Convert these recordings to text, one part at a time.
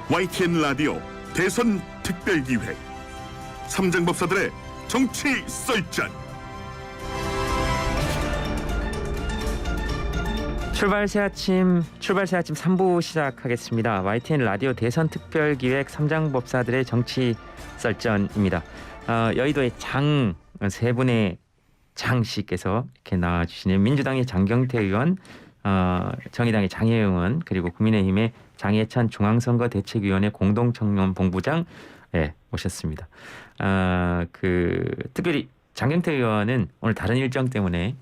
YTN 라디오 대선 특별기획 삼장법사들의 정치 썰전. 출발 새 아침 3부 시작하겠습니다. YTN 라디오 대선 특별기획 삼장법사들의 정치 썰전입니다. 여의도의 장 세 분의 장 씨께서 이렇게 나와주시네요. 민주당의 장경태 의원, 정의당의 장혜영 의원, 그리고 국민의힘의 장해찬 중앙선거대책위원회 공동청렴본부장 모셨습니다. 특별히 장경태 의원은 오늘 다른 일정 때문에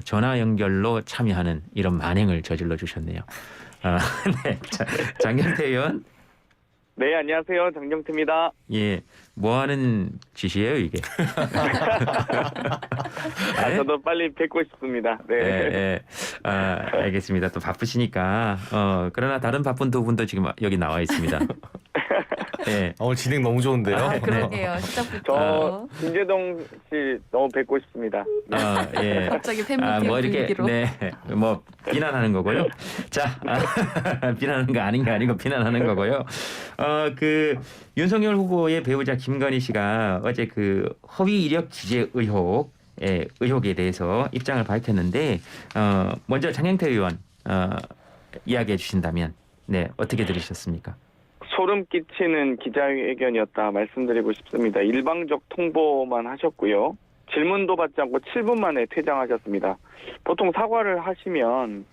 전화 연결로 참여하는 이런 만행을 저질러 주셨네요. 네, 장경태 의원. 네, 안녕하세요. 장경태입니다. 예, 뭐 하는 짓이에요 이게? 저도 빨리 뵙고 싶습니다. 네. 알겠습니다. 또 바쁘시니까. 그러나 다른 바쁜 두 분도 지금 여기 나와 있습니다. 네. 오늘 진행 너무 좋은데요. 그러게요. 시작부터. 저 김재동 씨 너무 뵙고 싶습니다. 예. 갑자기 팬미팅 뭐 이렇게 분위기로. 뭐 비난하는 거고요. 자, 비난하는 거 아닌 게 아니고 비난하는 거고요. 윤석열 후보의 배우자 김건희 씨가 어제 그 허위 이력 기재 의혹에 대해서 입장을 밝혔는데 먼저 장경태 의원 이야기해 주신다면 어떻게 들으셨습니까? 소름 끼치는 기자회견이었다 말씀드리고 싶습니다. 일방적 통보만 하셨고요. 질문도 받지 않고 7분 만에 퇴장하셨습니다. 보통 사과를 하시면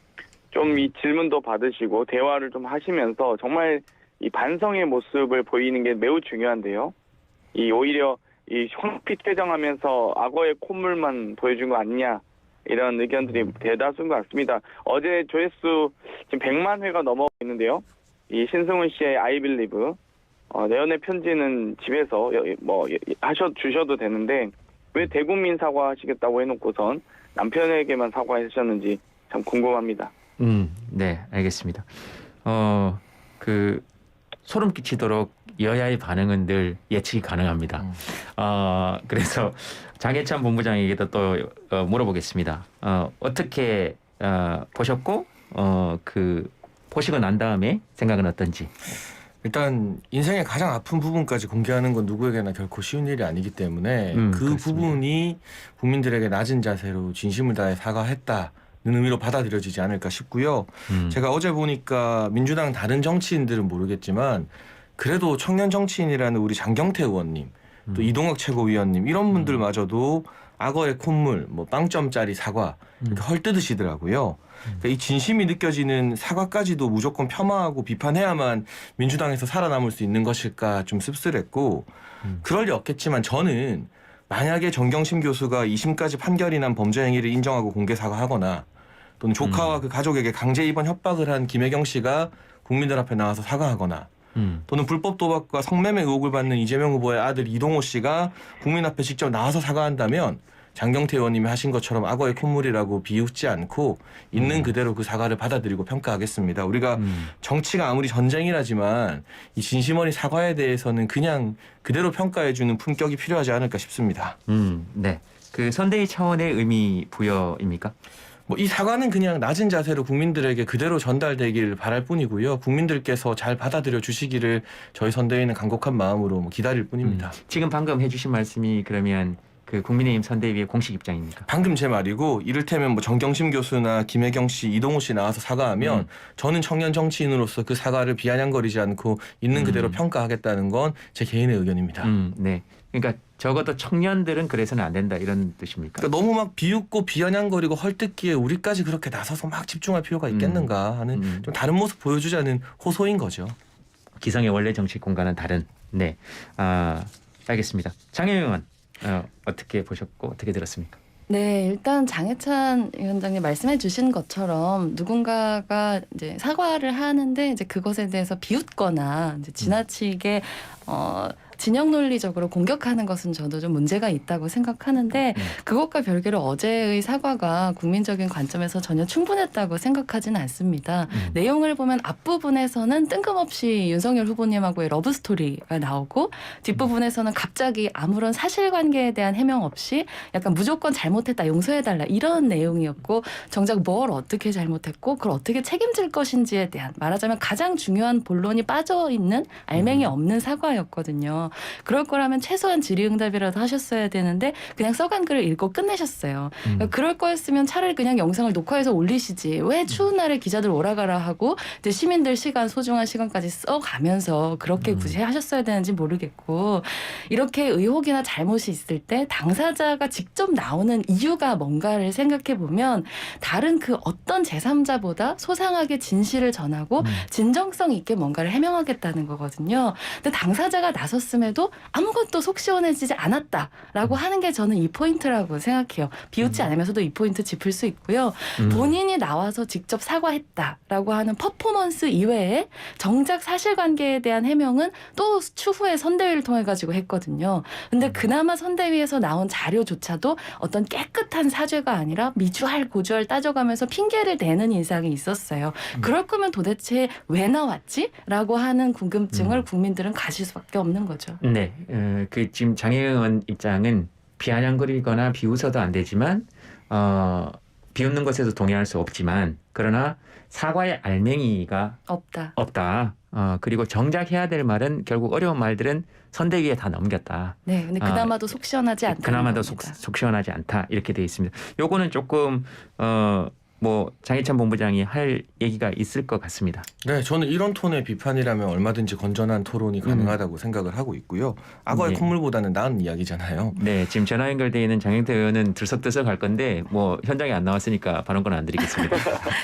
좀 이 질문도 받으시고 대화를 좀 하시면서 정말 이 반성의 모습을 보이는 게 매우 중요한데요. 오히려 황피 퇴장하면서 악어의 콧물만 보여준 거 아니냐 이런 의견들이 대다수인 것 같습니다. 어제 조회수 지금 100만 회가 넘어가고 있는데요. 이 신승훈 씨의 I Believe 내 연애 편지는 집에서 주셔도 되는데 왜 대국민 사과하시겠다고 해놓고선 남편에게만 사과하셨는지 참 궁금합니다. 네, 알겠습니다. 소름 끼치도록 여야의 반응은 늘 예측이 가능합니다. 그래서 장해찬 본부장에게도 또 물어보겠습니다. 어떻게 보셨고 보시고 난 다음에 생각은 어떤지. 일단 인생의 가장 아픈 부분까지 공개하는 건 누구에게나 결코 쉬운 일이 아니기 때문에 그 그렇습니다. 부분이 국민들에게 낮은 자세로 진심을 다해 사과했다는 의미로 받아들여지지 않을까 싶고요. 제가 어제 보니까 민주당 다른 정치인들은 모르겠지만 그래도 청년 정치인이라는 우리 장경태 의원님 또 이동학 최고위원님 이런 분들마저도 악어의 콧물, 빵점짜리 사과 이렇게 헐뜯으시더라고요. 그러니까 이 진심이 느껴지는 사과까지도 무조건 폄하하고 비판해야만 민주당에서 살아남을 수 있는 것일까 좀 씁쓸했고 그럴 리 없겠지만 저는 만약에 정경심 교수가 2심까지 판결이 난 범죄 행위를 인정하고 공개 사과하거나 또는 조카와 그 가족에게 강제 입원 협박을 한 김혜경 씨가 국민들 앞에 나와서 사과하거나 또는 불법 도박과 성매매 의혹을 받는 이재명 후보의 아들 이동호 씨가 국민 앞에 직접 나와서 사과한다면 장경태 의원님이 하신 것처럼 악어의 콧물이라고 비웃지 않고 있는 그대로 그 사과를 받아들이고 평가하겠습니다. 우리가 정치가 아무리 전쟁이라지만 이 진심 어린 사과에 대해서는 그냥 그대로 평가해주는 품격이 필요하지 않을까 싶습니다. 네. 그 선대위 차원의 의미 부여입니까? 이 사과는 그냥 낮은 자세로 국민들에게 그대로 전달되길 바랄 뿐이고요. 국민들께서 잘 받아들여 주시기를 저희 선대위는 간곡한 마음으로 기다릴 뿐입니다. 지금 방금 해주신 말씀이 그러면 그 국민의힘 선대위의 공식 입장입니까? 방금 제 말이고 이를테면 정경심 교수나 김혜경 씨, 이동호 씨 나와서 사과하면 저는 청년 정치인으로서 그 사과를 비아냥거리지 않고 있는 그대로 평가하겠다는 건 제 개인의 의견입니다. 네. 그러니까 적어도 청년들은 그래서는 안 된다 이런 뜻입니까? 그러니까 너무 막 비웃고 비아냥거리고 헐뜯기에 우리까지 그렇게 나서서 막 집중할 필요가 있겠는가 하는 좀 다른 모습 보여주자는 호소인 거죠. 기성의 원래 정치 공간은 다른. 네. 알겠습니다. 장혜영 의원 어떻게 보셨고 어떻게 들었습니까? 네, 일단 장해찬 위원장님 말씀해 주신 것처럼 누군가가 이제 사과를 하는데 이제 그것에 대해서 비웃거나 이제 지나치게 진영 논리적으로 공격하는 것은 저도 좀 문제가 있다고 생각하는데 그것과 별개로 어제의 사과가 국민적인 관점에서 전혀 충분했다고 생각하지는 않습니다. 내용을 보면 앞부분에서는 뜬금없이 윤석열 후보님하고의 러브스토리가 나오고 뒷부분에서는 갑자기 아무런 사실관계에 대한 해명 없이 약간 무조건 잘못했다 용서해달라 이런 내용이었고 정작 뭘 어떻게 잘못했고 그걸 어떻게 책임질 것인지에 대한 말하자면 가장 중요한 본론이 빠져있는 알맹이 없는 사과였거든요. 그럴 거라면 최소한 질의응답이라도 하셨어야 되는데 그냥 써간 글을 읽고 끝내셨어요. 그러니까 그럴 거였으면 차라리 그냥 영상을 녹화해서 올리시지 왜 추운 날에 기자들 오라가라 하고 이제 시민들 시간 소중한 시간까지 써가면서 그렇게 굳이 하셨어야 되는지 모르겠고 이렇게 의혹이나 잘못이 있을 때 당사자가 직접 나오는 이유가 뭔가를 생각해 보면 다른 그 어떤 제3자보다 소상하게 진실을 전하고 진정성 있게 뭔가를 해명하겠다는 거거든요. 근데 당사자가 나섰음에도 아무것도 속 시원해지지 않았다라고 하는 게 저는 이 포인트라고 생각해요. 비웃지 않으면서도 이 포인트 짚을 수 있고요. 본인이 나와서 직접 사과했다라고 하는 퍼포먼스 이외에 정작 사실관계에 대한 해명은 또 추후에 선대위를 통해 가지고 했거든요. 근데 그나마 선대위에서 나온 자료조차도 어떤 깨끗한 사죄가 아니라 미주알 고주알 따져가면서 핑계를 대는 인상이 있었어요. 그럴 거면 도대체 왜 나왔지? 라고 하는 궁금증을 국민들은 가질 수밖에 없는 거죠. 네, 그 지금 장혜원 입장은 비아냥거리거나 비웃어도 안 되지만 비웃는 것에도 동의할 수 없지만 그러나 사과의 알맹이가 없다. 그리고 정작 해야 될 말은 결국 어려운 말들은 선대위에 다 넘겼다. 네, 근데 그나마도 속 시원하지 않다. 그나마도 속 시원하지 않다. 이렇게 돼 있습니다. 요거는 조금 뭐 장해찬 본부장이 할 얘기가 있을 것 같습니다. 네, 저는 이런 톤의 비판이라면 얼마든지 건전한 토론이 가능하다고 생각을 하고 있고요. 악어의 콧물보다는 나은 이야기잖아요. 네, 지금 전화 연결돼 있는 장영태 의원은 들썩들썩 할 건데 뭐 현장에 안 나왔으니까 발언권 안 드리겠습니다.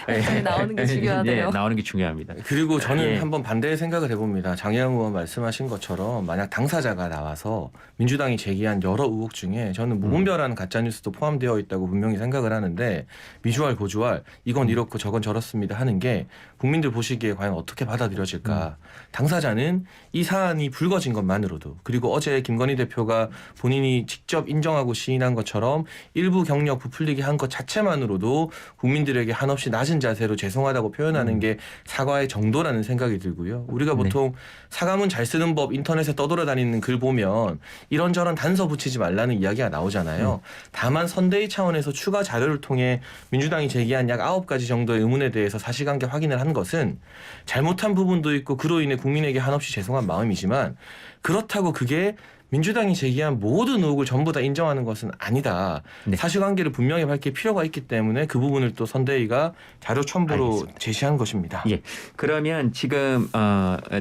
네, 나오는 게 중요하네요. 네, 나오는 게 중요합니다. 그리고 저는 예. 한번 반대의 생각을 해봅니다. 장혜영 의원 말씀하신 것처럼 만약 당사자가 나와서 민주당이 제기한 여러 의혹 중에 저는 무분별한 가짜뉴스도 포함되어 있다고 분명히 생각을 하는데 미주알 고주알 이건 이렇고 저건 저렇습니다 하는 게 국민들 보시기에 과연 어떻게 받아들여질까. 당사자는 이 사안이 불거진 것만으로도 그리고 어제 김건희 대표가 본인이 직접 인정하고 시인한 것처럼 일부 경력 부풀리게 한 것 자체만으로도 국민들에게 한없이 낮은 자세로 죄송하다고 표현하는 게 사과의 정도라는 생각이 들고요. 우리가 보통 사과문 잘 쓰는 법 인터넷에 떠돌아다니는 글 보면 이런저런 단서 붙이지 말라는 이야기가 나오잖아요. 다만 선대위 차원에서 추가 자료를 통해 민주당이 제기한 약 9가지 정도의 의문에 대해서 사실관계 확인을 한 것은 잘못한 부분도 있고 그로 인해 국민에게 한없이 죄송한 마음이지만 그렇다고 그게 민주당이 제기한 모든 의혹을 전부 다 인정하는 것은 아니다. 네. 사실관계를 분명히 밝힐 필요가 있기 때문에 그 부분을 또 선대위가 자료 첨부로 알겠습니다. 제시한 것입니다. 예, 그러면 지금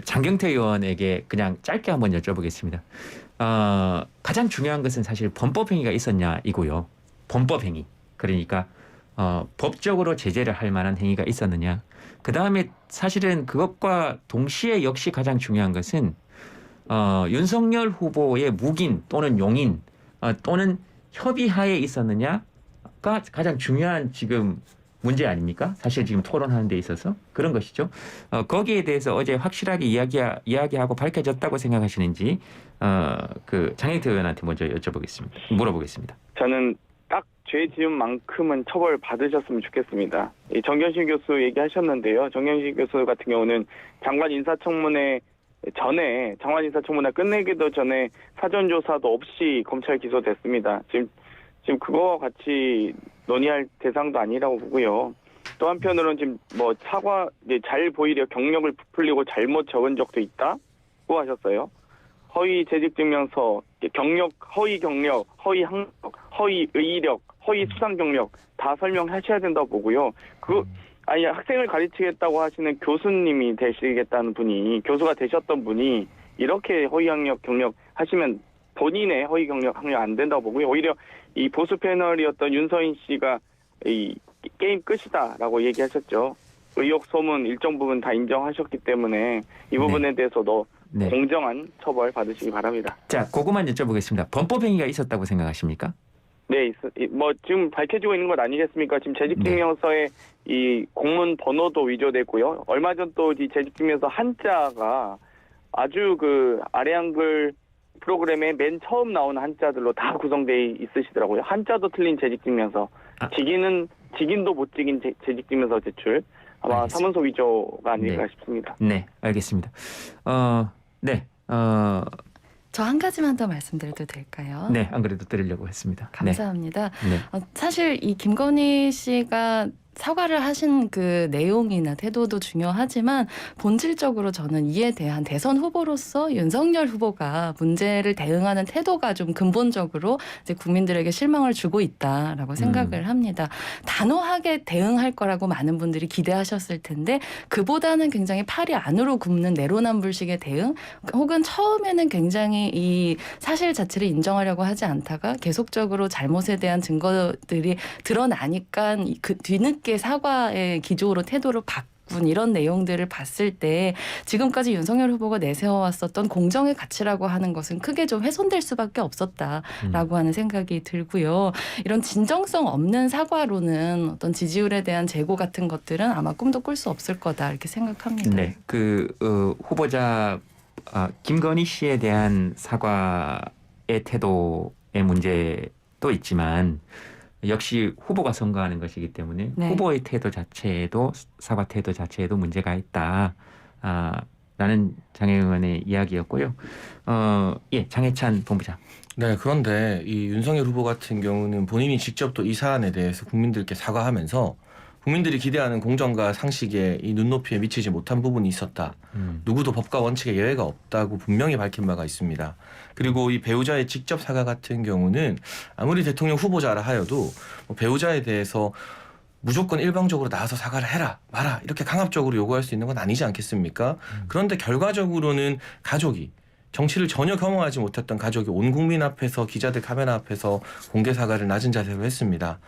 장경태 의원에게 그냥 짧게 한번 여쭤보겠습니다. 가장 중요한 것은 사실 범법행위가 있었냐 이고요. 범법행위. 그러니까 법적으로 제재를 할 만한 행위가 있었느냐. 그다음에 사실은 그것과 동시에 역시 가장 중요한 것은 윤석열 후보의 묵인 또는 용인 또는 협의하에 있었느냐가 가장 중요한 지금 문제 아닙니까? 사실 지금 토론하는 데 있어서 그런 것이죠. 거기에 대해서 어제 확실하게 이야기하고 밝혀졌다고 생각하시는지 그 장영태 의원한테 먼저 물어보겠습니다. 저는 딱 죄 지은 만큼은 처벌 받으셨으면 좋겠습니다. 이 정경심 교수 얘기하셨는데요. 정경심 교수 같은 경우는 장관 인사청문회 끝내기도 전에 사전조사도 없이 검찰 기소됐습니다. 지금 그거와 같이 논의할 대상도 아니라고 보고요. 또 한편으로는 지금 뭐 잘 보이려 경력을 부풀리고 잘못 적은 적도 있다고 하셨어요. 허위 재직증명서, 허위 경력, 허위 학력, 허위 의력, 허위 수상 경력 다 설명하셔야 된다고 보고요. 학생을 가르치겠다고 하시는 교수님이 되시겠다는 분이, 교수가 되셨던 분이 이렇게 허위 학력, 경력 하시면 본인의 허위 경력, 학력 안 된다고 보고요. 오히려 이 보수 패널이었던 윤서인 씨가 이 게임 끝이다라고 얘기하셨죠. 의혹 소문 일정 부분 다 인정하셨기 때문에 이 부분에 대해서도 공정한 처벌 받으시기 바랍니다. 자, 그것만 여쭤보겠습니다. 범법행위가 있었다고 생각하십니까? 네, 뭐 지금 밝혀지고 있는 것 아니겠습니까? 지금 재직증명서에 이 공문 번호도 위조됐고요. 얼마 전 또 이 재직증명서 한자가 아주 그 아래 한글 프로그램에 맨 처음 나오는 한자들로 다 구성되어 있으시더라고요. 한자도 틀린 재직증명서, 직인도 못 직인 재직증명서 제출. 아마 알겠습니다. 사문서 위조가 아닐까 네. 싶습니다. 네, 알겠습니다. 네, 저 한 가지만 더 말씀드려도 될까요? 네, 안 그래도 드리려고 했습니다. 감사합니다. 네. 사실 이 김건희 씨가 사과를 하신 그 내용이나 태도도 중요하지만 본질적으로 저는 이에 대한 대선 후보로서 윤석열 후보가 문제를 대응하는 태도가 좀 근본적으로 이제 국민들에게 실망을 주고 있다라고 생각을 합니다. 단호하게 대응할 거라고 많은 분들이 기대하셨을 텐데 그보다는 굉장히 팔이 안으로 굽는 내로남불식의 대응 혹은 처음에는 굉장히 이 사실 자체를 인정하려고 하지 않다가 계속적으로 잘못에 대한 증거들이 드러나니까 그 뒤늦게 사과의 기조로 태도를 바꾼 이런 내용들을 봤을 때 지금까지 윤석열 후보가 내세워왔었던 공정의 가치라고 하는 것은 크게 좀 훼손될 수밖에 없었다라고 하는 생각이 들고요. 이런 진정성 없는 사과로는 어떤 지지율에 대한 재고 같은 것들은 아마 꿈도 꿀 수 없을 거다 이렇게 생각합니다. 네, 후보자 김건희 씨에 대한 사과의 태도의 문제도 있지만 역시 후보가 선거하는 것이기 때문에 네. 후보의 태도 자체에도 사과 태도 자체에도 문제가 있다. 라는 장 의원의 이야기였고요. 장해찬 본부장. 네, 그런데 이 윤석열 후보 같은 경우는 본인이 직접 또 이 사안에 대해서 국민들께 사과하면서 국민들이 기대하는 공정과 상식에 이 눈높이에 미치지 못한 부분이 있었다. 누구도 법과 원칙에 예외가 없다고 분명히 밝힌 바가 있습니다. 그리고 이 배우자의 직접 사과 같은 경우는 아무리 대통령 후보자라 하여도 배우자에 대해서 무조건 일방적으로 나와서 사과를 해라 마라 이렇게 강압적으로 요구할 수 있는 건 아니지 않겠습니까? 그런데 결과적으로는 가족이 정치를 전혀 경험하지 못했던 가족이 온 국민 앞에서 기자들 카메라 앞에서 공개 사과를 낮은 자세로 했습니다.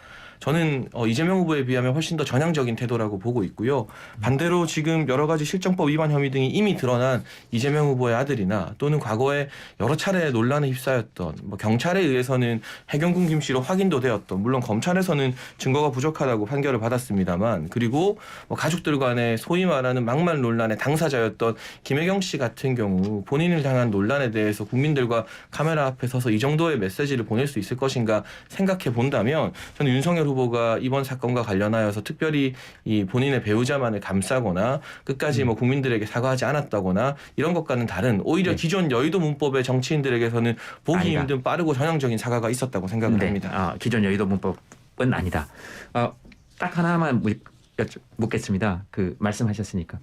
저는 이재명 후보에 비하면 훨씬 더 전향적인 태도라고 보고 있고요. 반대로 지금 여러 가지 실정법 위반 혐의 등이 이미 드러난 이재명 후보의 아들이나 또는 과거에 여러 차례 논란에 휩싸였던 경찰에 의해서는 해경군 김 씨로 확인도 되었던 물론 검찰에서는 증거가 부족하다고 판결을 받았습니다만 그리고 가족들 간의 소위 말하는 막말 논란의 당사자였던 김혜경 씨 같은 경우 본인을 향한 논란에 대해서 국민들과 카메라 앞에 서서 이 정도의 메시지를 보낼 수 있을 것인가 생각해 본다면 저는 윤석열 후보가 이번 사건과 관련하여서 특별히 이 본인의 배우자만을 감싸거나 끝까지 국민들에게 사과하지 않았다거나 이런 것과는 다른 오히려 기존 여의도 문법의 정치인들에게서는 보기 힘든 빠르고 전향적인 사과가 있었다고 생각을 합니다. 기존 여의도 문법은 아니다. 딱 하나만 묻겠습니다. 말씀하셨으니까.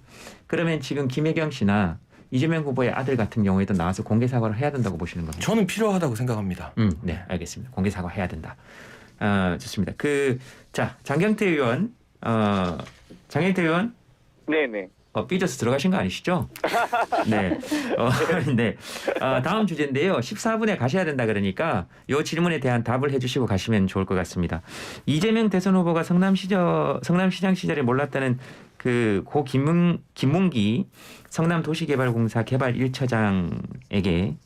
그러면 지금 김혜경 씨나 이재명 후보의 아들 같은 경우에도 나와서 공개 사과를 해야 된다고 보시는 겁니까? 저는 필요하다고 생각합니다. 네, 알겠습니다. 공개 사과 해야 된다. 좋습니다. 장경태 의원, 장경태 의원, 네네. 삐져서 들어가신 거 아니시죠? 네. 네. 다음 주제인데요. 14분에 가셔야 된다 그러니까 이 질문에 대한 답을 해주시고 가시면 좋을 것 같습니다. 이재명 대선 후보가 성남시장 시절에 몰랐다는 고 김문기 성남도시개발공사 개발 1처장에게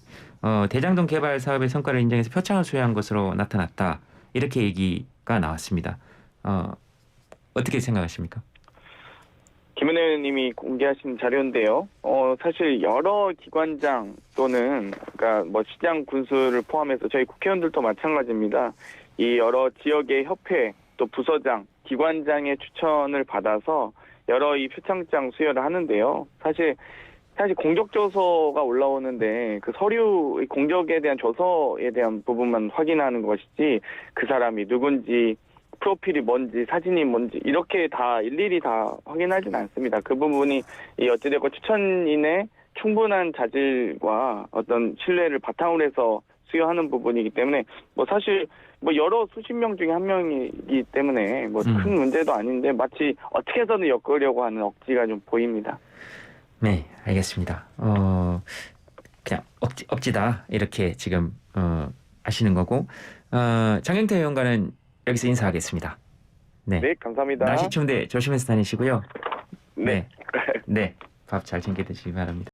대장동 개발 사업의 성과를 인정해서 표창을 수여한 것으로 나타났다. 이렇게 얘기가 나왔습니다. 어떻게 생각하십니까? 김은혜 의원님이 공개하신 자료인데요. 사실 여러 기관장 또는 그러니까 시장 군수를 포함해서 저희 국회의원들도 마찬가지입니다. 이 여러 지역의 협회 또 부서장, 기관장의 추천을 받아서 여러 이 표창장 수여를 하는데요. 사실 공적 조서가 올라오는데 그 서류 공적에 대한 조서에 대한 부분만 확인하는 것이지 그 사람이 누군지 프로필이 뭔지 사진이 뭔지 이렇게 다 일일이 다 확인하지는 않습니다. 그 부분이 이 어찌됐건 추천인의 충분한 자질과 어떤 신뢰를 바탕으로 해서 수여하는 부분이기 때문에 사실 여러 수십 명 중에 한 명이기 때문에 큰 문제도 아닌데 마치 어떻게 해서든 엮으려고 하는 억지가 좀 보입니다. 네, 알겠습니다. 그냥 억지다 이렇게 지금 하시는 거고 장경태 의원과는 여기서 인사하겠습니다. 네, 감사합니다. 날씨 추운데 조심해서 다니시고요. 네. 네, 밥 잘 챙겨 드시기 바랍니다.